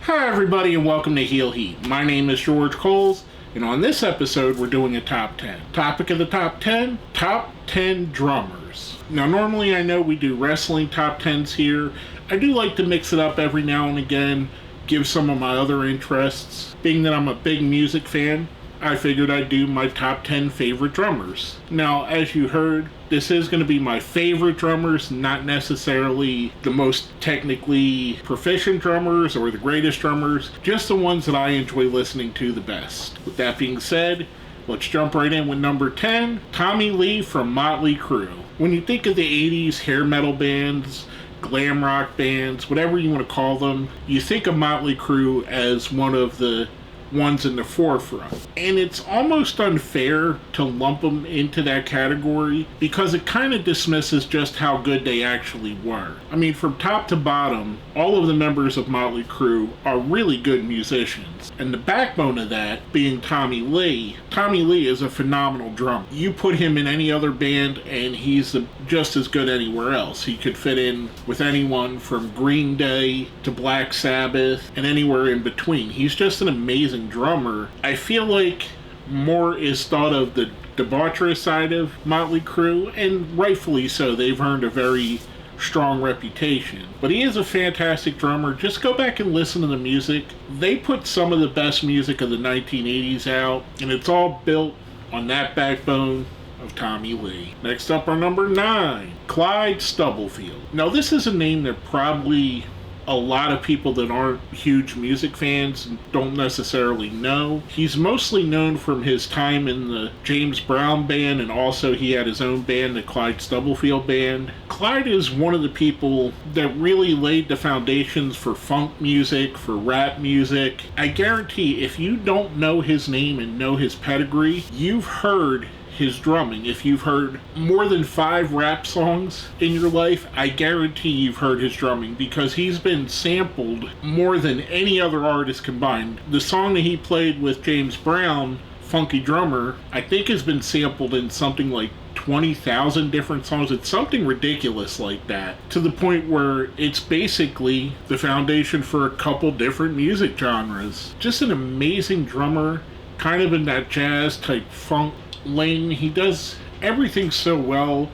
Hi everybody and welcome to Heel Heat. My name is George Coles, and on this episode we're doing a top 10. Topic of the top 10, top 10 drummers. Now normally I know we do wrestling top 10s here. I do like to mix it up every now and again, give some of my other interests. Being that I'm a big music fan, I figured I'd do my top 10 favorite drummers. Now, as you heard, this is going to be my favorite drummers, not necessarily the most technically proficient drummers or the greatest drummers, just the ones that I enjoy listening to the best. With that being said, let's jump right in with number 10, Tommy Lee from Motley Crue. When you think of the 80s hair metal bands, glam rock bands, whatever you want to call them, you think of Motley Crue as one of the ones in the forefront. And it's almost unfair to lump them into that category because it kind of dismisses just how good they actually were. I mean, from top to bottom, all of the members of Motley Crue are really good musicians. And the backbone of that being Tommy Lee. Tommy Lee is a phenomenal drummer. You put him in any other band and he's just as good anywhere else. He could fit in with anyone from Green Day to Black Sabbath and anywhere in between. He's just an amazing drummer. I feel like more is thought of the debaucherous side of Motley Crue, and rightfully so. They've earned a very strong reputation. But he is a fantastic drummer. Just go back and listen to the music. They put some of the best music of the 1980s out, and it's all built on that backbone of Tommy Lee. Next up are number 9, Clyde Stubblefield. Now this is a name that probably a lot of people that aren't huge music fans don't necessarily know. He's mostly known from his time in the James Brown band, and also he had his own band, the Clyde Stubblefield band. Clyde is one of the people that really laid the foundations for funk music, for rap music. I guarantee if you don't know his name and know his pedigree, you've heard his drumming. If you've heard more than 5 rap songs in your life, I guarantee you've heard his drumming because he's been sampled more than any other artist combined. The song that he played with James Brown, Funky Drummer, I think has been sampled in something like 20,000 different songs. It's something ridiculous like that, to the point where it's basically the foundation for a couple different music genres. Just an amazing drummer, kind of in that jazz type funk lane. He does everything so well.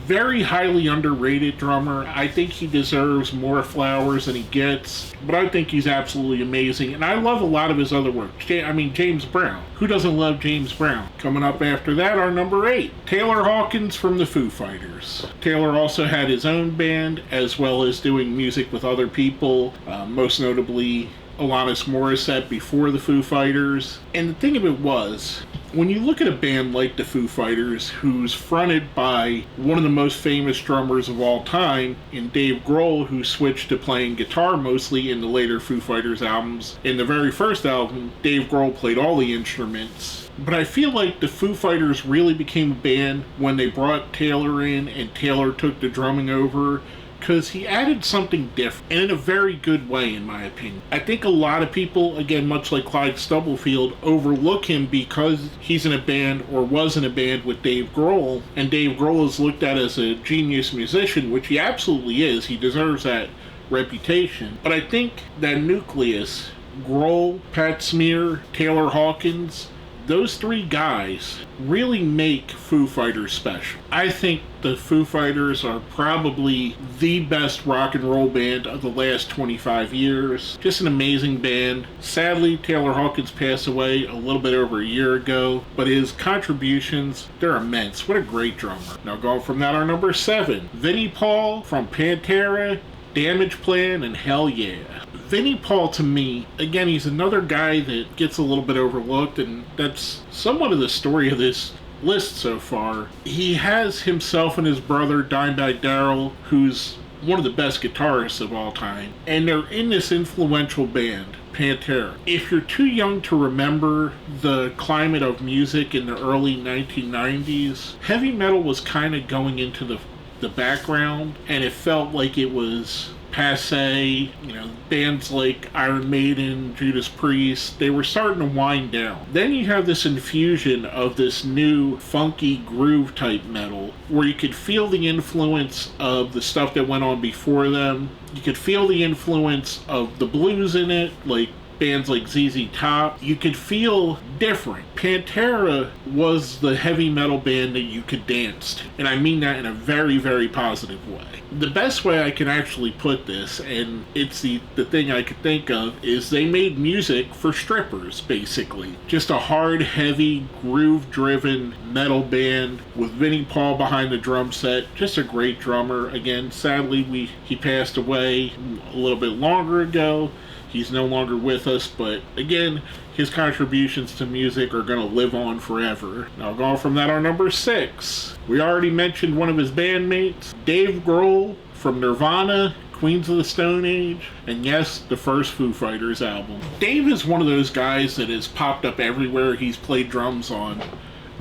Very highly underrated drummer. I think he deserves more flowers than he gets, but I think he's absolutely amazing, and I love a lot of his other work. James Brown. Who doesn't love James Brown? Coming up after that, our number 8, Taylor Hawkins from the Foo Fighters. Taylor also had his own band, as well as doing music with other people, most notably Alanis Morissette before the Foo Fighters. And the thing of it was, when you look at a band like the Foo Fighters, who's fronted by one of the most famous drummers of all time in Dave Grohl, who switched to playing guitar mostly in the later Foo Fighters albums. In the very first album, Dave Grohl played all the instruments. But I feel like the Foo Fighters really became a band when they brought Taylor in and Taylor took the drumming over, because he added something different, and in a very good way, in my opinion. I think a lot of people, again, much like Clyde Stubblefield, overlook him because he's in a band, or was in a band, with Dave Grohl, and Dave Grohl is looked at as a genius musician, which he absolutely is. He deserves that reputation. But I think that nucleus, Grohl, Pat Smear, Taylor Hawkins, those 3 guys really make Foo Fighters special. I think the Foo Fighters are probably the best rock and roll band of the last 25 years. Just an amazing band. Sadly, Taylor Hawkins passed away a little bit over a year ago, but his contributions, they're immense. What a great drummer. Now going from that, our number 7, Vinnie Paul from Pantera, Damage Plan, and Hell Yeah. Vinnie Paul, to me, again, he's another guy that gets a little bit overlooked, and that's somewhat of the story of this list so far. He has himself and his brother, Dimebag Darrell, who's one of the best guitarists of all time, and they're in this influential band, Pantera. If you're too young to remember the climate of music in the early 1990s, heavy metal was kind of going into the background, and it felt like it was passé. Bands like Iron Maiden, Judas Priest, they were starting to wind down. Then you have this infusion of this new funky groove type metal where you could feel the influence of the stuff that went on before them. You could feel the influence of the blues in it, like bands like ZZ Top. You could feel different. Pantera was the heavy metal band that you could dance to, and I mean that in a very, very positive way. The best way I can actually put this, and it's the thing I could think of, is they made music for strippers, basically. Just a hard, heavy, groove-driven metal band with Vinnie Paul behind the drum set. Just a great drummer. Again, sadly, he passed away a little bit longer ago. He's no longer with us, but again, his contributions to music are going to live on forever. Now, going from that, our number 6. We already mentioned one of his bandmates, Dave Grohl from Nirvana, Queens of the Stone Age, and yes, the first Foo Fighters album. Dave is one of those guys that has popped up everywhere. He's played drums on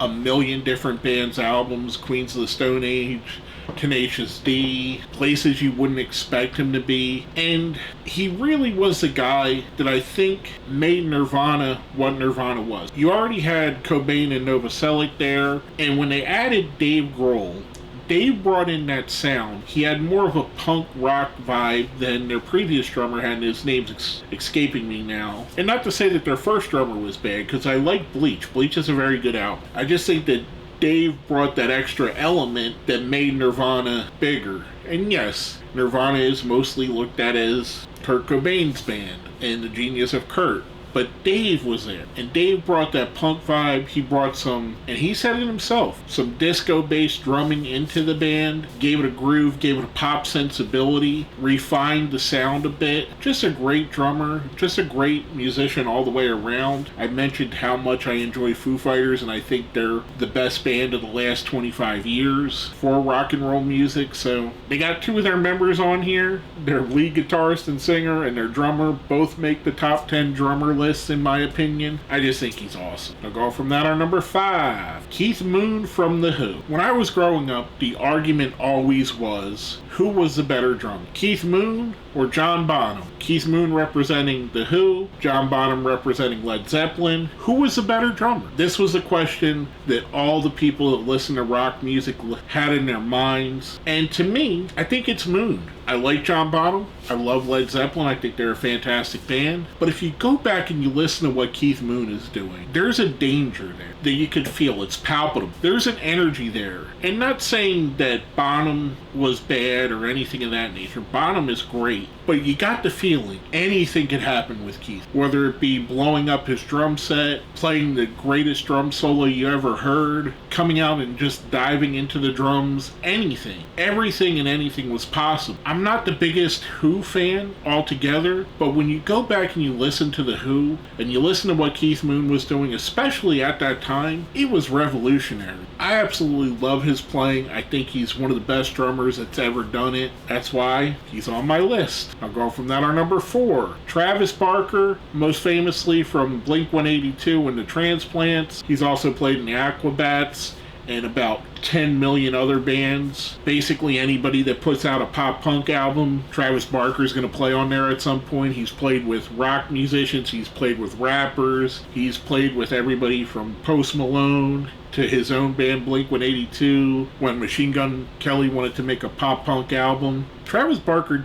a million different bands' albums, Queens of the Stone Age, Tenacious D, places you wouldn't expect him to be, and he really was the guy that I think made Nirvana what Nirvana was. You already had Cobain and Novoselic there, and when they added Dave Grohl, Dave brought in that sound. He had more of a punk rock vibe than their previous drummer had, and his name's escaping me now. And not to say that their first drummer was bad, because I like Bleach. Bleach is a very good album. I just think that Dave brought that extra element that made Nirvana bigger. And yes, Nirvana is mostly looked at as Kurt Cobain's band and the genius of Kurt. But Dave was there, and Dave brought that punk vibe. He brought some, and he said it himself, some disco-based drumming into the band, gave it a groove, gave it a pop sensibility, refined the sound a bit. Just a great drummer, just a great musician all the way around. I mentioned how much I enjoy Foo Fighters, and I think they're the best band of the last 25 years for rock and roll music. So they got 2 of their members on here. Their lead guitarist and singer and their drummer both make the top 10 drummer list, in my opinion. I just think he's awesome. I'll go from that, our number 5, Keith Moon from The Who. When I was growing up, the argument always was, who was the better drummer, Keith Moon or John Bonham? Keith Moon representing The Who, John Bonham representing Led Zeppelin. Who was the better drummer? This was a question that all the people that listen to rock music had in their minds. And to me, I think it's Moon. I like John Bonham. I love Led Zeppelin. I think they're a fantastic band. But if you go back and you listen to what Keith Moon is doing, there's a danger there that you could feel. It's palpable. There's an energy there. And not saying that Bonham was bad or anything of that nature. Bonham is great. But you got the feeling anything could happen with Keith. Whether it be blowing up his drum set, playing the greatest drum solo you ever heard, coming out and just diving into the drums, anything. Everything and anything was possible. I'm not the biggest Who fan altogether, but when you go back and you listen to The Who, and you listen to what Keith Moon was doing, especially at that time, it was revolutionary. I absolutely love his playing. I think he's one of the best drummers that's ever done it. That's why he's on my list. I'll go from that, our number 4, Travis Barker, most famously from Blink-182 and the Transplants. He's also played in the Aquabats and about 10 million other bands. Basically anybody that puts out a pop punk album, Travis Barker is going to play on there at some point. He's played with rock musicians, he's played with rappers, he's played with everybody from Post Malone to his own band Blink-182 when Machine Gun Kelly wanted to make a pop punk album. Travis Barker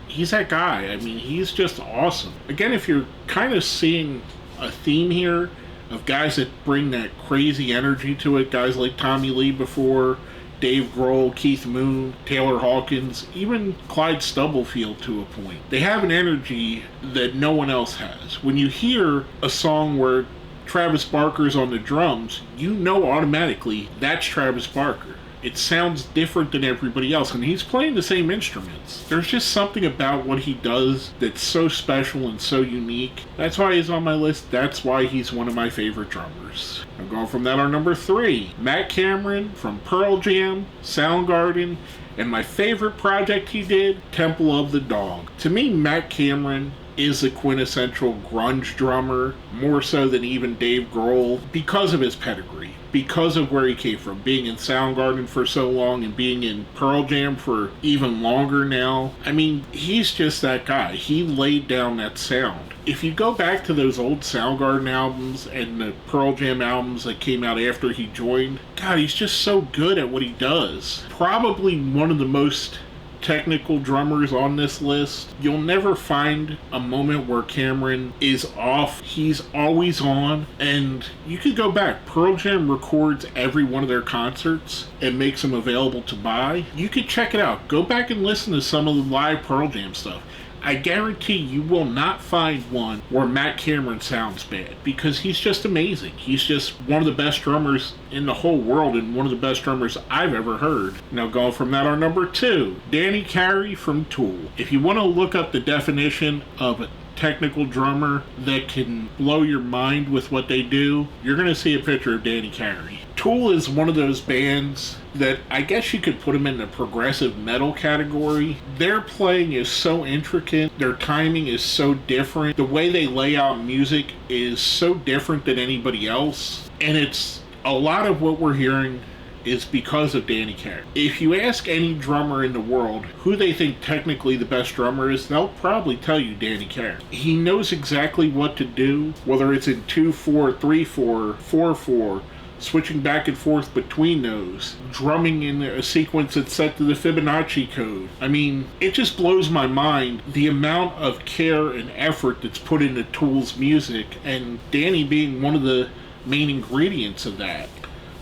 he's that guy. I mean, he's just awesome. Again, if you're kind of seeing a theme here of guys that bring that crazy energy to it, guys like Tommy Lee before, Dave Grohl, Keith Moon, Taylor Hawkins, even Clyde Stubblefield to a point. They have an energy that no one else has. When you hear a song where Travis Barker's on the drums, you know automatically that's Travis Barker. It sounds different than everybody else, and he's playing the same instruments. There's just something about what he does that's so special and so unique. That's why he's on my list. That's why he's one of my favorite drummers. I'm going from that, our number 3, Matt Cameron from Pearl Jam, Soundgarden, and my favorite project he did, Temple of the Dog. To me, Matt Cameron is the quintessential grunge drummer, more so than even Dave Grohl, because of his pedigree, because of where he came from, being in Soundgarden for so long and being in Pearl Jam for even longer now. I mean, he's just that guy. He laid down that sound. If you go back to those old Soundgarden albums and the Pearl Jam albums that came out after he joined, God, he's just so good at what he does. Probably one of the most technical drummers on this list. You'll never find a moment where Cameron is off. He's always on. And you could go back. Pearl Jam records every one of their concerts and makes them available to buy. You could check it out. Go back and listen to some of the live Pearl Jam stuff. I guarantee you will not find one where Matt Cameron sounds bad, because he's just amazing. He's just one of the best drummers in the whole world and one of the best drummers I've ever heard. Now going from that, our number 2, Danny Carey from Tool. If you want to look up the definition of a technical drummer that can blow your mind with what they do, you're going to see a picture of Danny Carey. Tool is one of those bands that I guess you could put them in the progressive metal category. Their playing is so intricate, their timing is so different, the way they lay out music is so different than anybody else, and it's a lot of what we're hearing is because of Danny Carey. If you ask any drummer in the world who they think technically the best drummer is, they'll probably tell you Danny Carey. He knows exactly what to do, whether it's in 2/4, 3/4, 4/4, switching back and forth between those, drumming in a sequence that's set to the Fibonacci code. I mean, it just blows my mind the amount of care and effort that's put into Tool's music, and Danny being one of the main ingredients of that.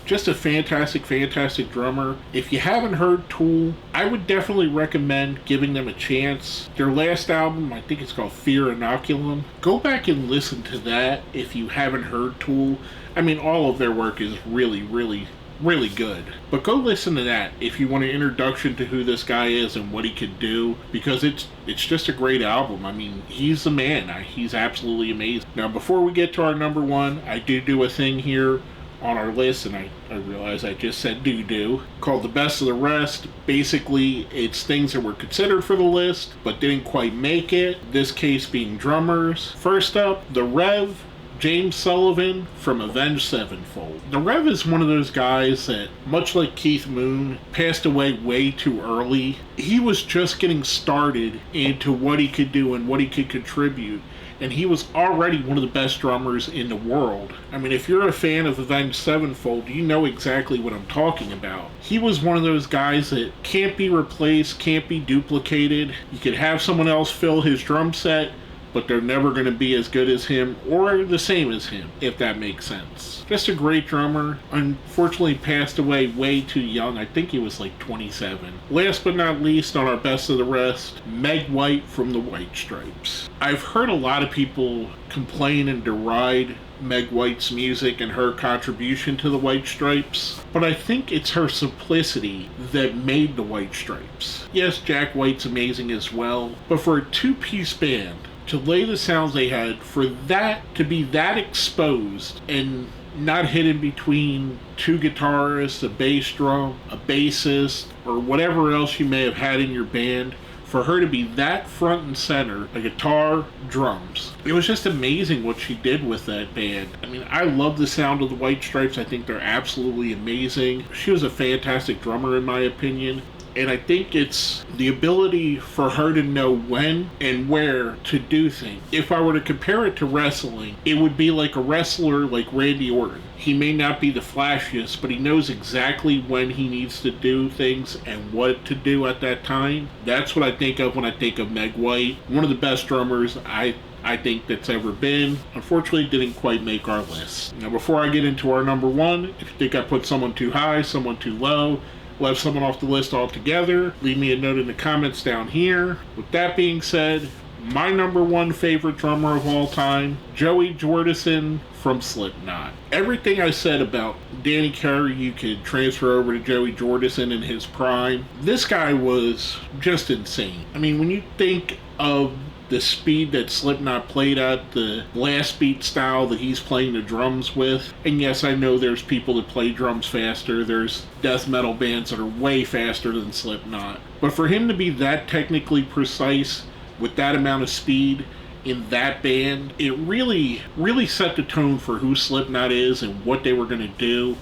Just a fantastic, fantastic drummer. If you haven't heard Tool, I would definitely recommend giving them a chance. Their last album, I think it's called Fear Inoculum. Go back and listen to that if you haven't heard Tool. I mean, all of their work is really, really, really good. But go listen to that if you want an introduction to who this guy is and what he could do, because it's just a great album. I mean, he's the man. He's absolutely amazing. Now, before we get to our number 1, I do a thing here on our list, and I realize I just said do, called The Best of the Rest. Basically, it's things that were considered for the list, but didn't quite make it. This case being drummers. First up, The Rev, James Sullivan from Avenged Sevenfold. The Rev is one of those guys that, much like Keith Moon, passed away way too early. He was just getting started into what he could do and what he could contribute, and he was already one of the best drummers in the world. I mean, if you're a fan of Avenged Sevenfold, you know exactly what I'm talking about. He was one of those guys that can't be replaced, can't be duplicated. You could have someone else fill his drum set, but they're never going to be as good as him or the same as him, if that makes sense. Just a great drummer. Unfortunately passed away way too young. I think he was like 27. Last but not least, on our Best of the Rest, Meg White from the White Stripes. I've heard a lot of people complain and deride Meg White's music and her contribution to the White Stripes, but I think it's her simplicity that made the White Stripes. Yes, Jack White's amazing as well, but for a two-piece band, to lay the sounds they had, for that to be that exposed and not hidden between two guitarists, a bass drum, a bassist, or whatever else you may have had in your band, for her to be that front and center, a guitar, drums. It was just amazing what she did with that band. I mean, I love the sound of the White Stripes. I think they're absolutely amazing. She was a fantastic drummer in my opinion. And I think it's the ability for her to know when and where to do things. If I were to compare it to wrestling, it would be like a wrestler like Randy Orton. He may not be the flashiest, but he knows exactly when he needs to do things and what to do at that time. That's what I think of when I think of Meg White. One of the best drummers I think that's ever been. Unfortunately, didn't quite make our list. Now, before I get into our number 1, if you think I put someone too high, someone too low, left someone off the list altogether, leave me a note in the comments down here. With that being said, my number 1 favorite drummer of all time, Joey Jordison from Slipknot. Everything I said about Danny Carey, you could transfer over to Joey Jordison in his prime. This guy was just insane. I mean, when you think of the speed that Slipknot played at, the blast beat style that he's playing the drums with. And yes, I know there's people that play drums faster. There's death metal bands that are way faster than Slipknot. But for him to be that technically precise with that amount of speed in that band, it really set the tone for who Slipknot is and what they were going to do.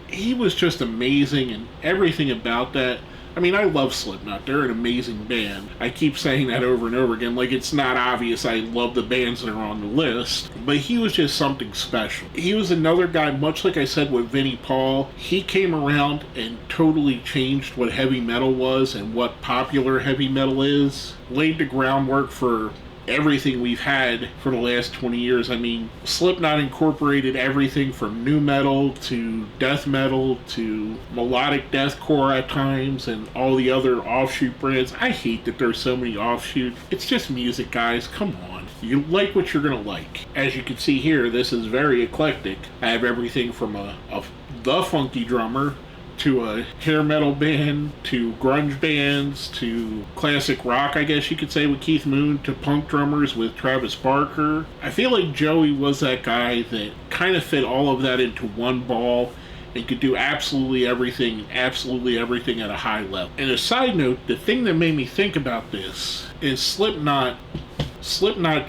He was just amazing, and everything about that. I mean, I love Slipknot. They're an amazing band. I keep saying that over and over again, like it's not obvious I love the bands that are on the list. But he was just something special. He was another guy, much like I said with Vinnie Paul. He came around and totally changed what heavy metal was and what popular heavy metal is. Laid the groundwork for everything we've had for the last 20 years. I mean, Slipknot incorporated everything from nu metal to death metal to melodic deathcore at times and all the other offshoot brands. I hate that there's so many offshoots. It's just music, guys. Come on. You like what you're going to like. As you can see here, this is very eclectic. I have everything from the funky drummer to a hair metal band, to grunge bands, to classic rock, I guess you could say, with Keith Moon, to punk drummers with Travis Barker. I feel like Joey was that guy that kind of fit all of that into one ball and could do absolutely everything at a high level. And a side note, the thing that made me think about this is Slipknot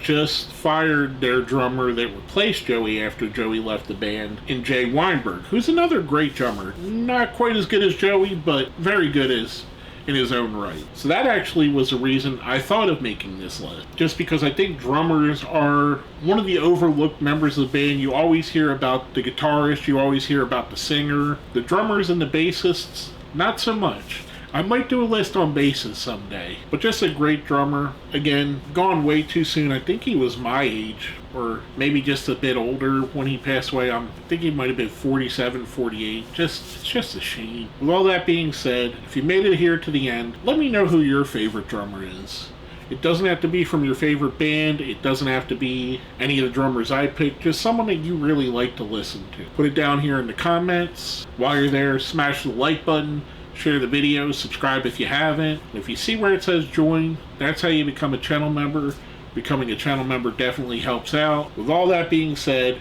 just fired their drummer that replaced Joey after Joey left the band, in Jay Weinberg, who's another great drummer. Not quite as good as Joey, but very good in his own right. So that actually was the reason I thought of making this list. Just because I think drummers are one of the overlooked members of the band. You always hear about the guitarist, you always hear about the singer. The drummers and the bassists, not so much. I might do a list on basses someday, but just a great drummer. Again, gone way too soon. I think he was my age, or maybe just a bit older when he passed away. I think he might have been 47, 48. It's just a shame. With all that being said, if you made it here to the end, let me know who your favorite drummer is. It doesn't have to be from your favorite band. It doesn't have to be any of the drummers I picked. Just someone that you really like to listen to. Put it down here in the comments. While you're there, smash the like button. Share the video, subscribe if you haven't. If you see where it says join, that's how you become a channel member. Becoming a channel member definitely helps out. With all that being said,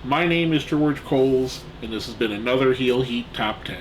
my name is George Coles, and this has been another Heel Heat Top 10.